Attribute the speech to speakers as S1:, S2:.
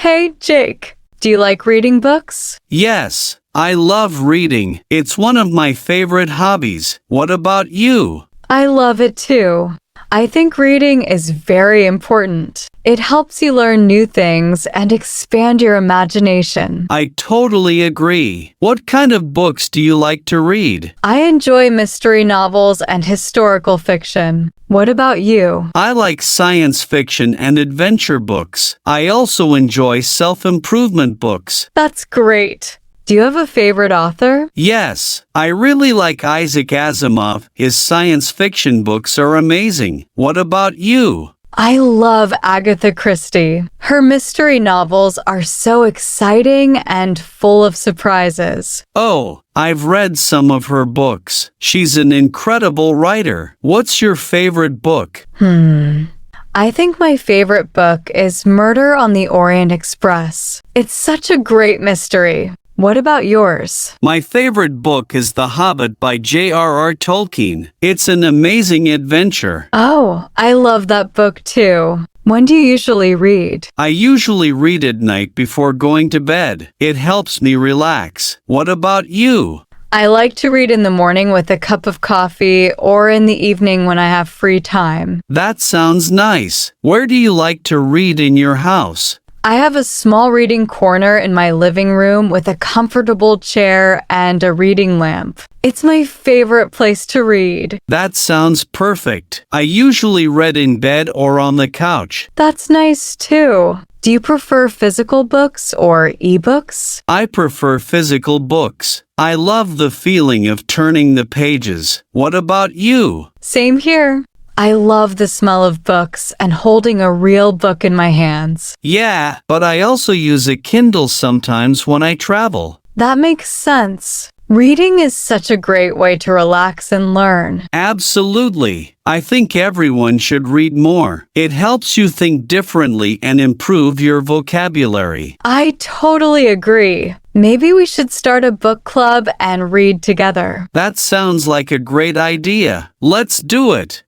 S1: Hey, Jake, do you like reading books?
S2: Yes, I love reading. It's one of my favorite hobbies. What about you?
S1: I love it too. I think reading is very important. It helps you learn new things and expand your imagination.
S2: I totally agree. What kind of books do you like to read?
S1: I enjoy mystery novels and historical fiction. What about you?
S2: I like science fiction and adventure books. I also enjoy self-improvement books.
S1: That's great. Do you have a favorite author?
S2: Yes, I really like Isaac Asimov. His science fiction books are amazing. What about you?
S1: I love Agatha Christie. Her mystery novels are so exciting and full of surprises.
S2: Oh, I've read some of her books. She's an incredible writer. What's your favorite book?
S1: I think my favorite book is Murder on the Orient Express. It's such a great mystery. What about yours?
S2: My favorite book is The Hobbit by J.R.R. Tolkien. It's an amazing adventure.
S1: Oh, I love that book too. When do you usually read?
S2: I usually read at night before going to bed. It helps me relax. What about you?
S1: I like to read in the morning with a cup of coffee or in the evening when I have free time.
S2: That sounds nice. Where do you like to read in your house?
S1: I have a small reading corner in my living room with a comfortable chair and a reading lamp. It's my favorite place to read.
S2: That sounds perfect. I usually read in bed or on the couch.
S1: That's nice too. Do you prefer physical books or ebooks?
S2: I prefer physical books. I love the feeling of turning the pages. What about you?
S1: Same here. I love the smell of books and holding a real book in my hands.
S2: Yeah, but I also use a Kindle sometimes when I travel.
S1: That makes sense. Reading is such a great way to relax and learn.
S2: Absolutely. I think everyone should read more. It helps you think differently and improve your vocabulary.
S1: I totally agree. Maybe we should start a book club and read together.
S2: That sounds like a great idea. Let's do it.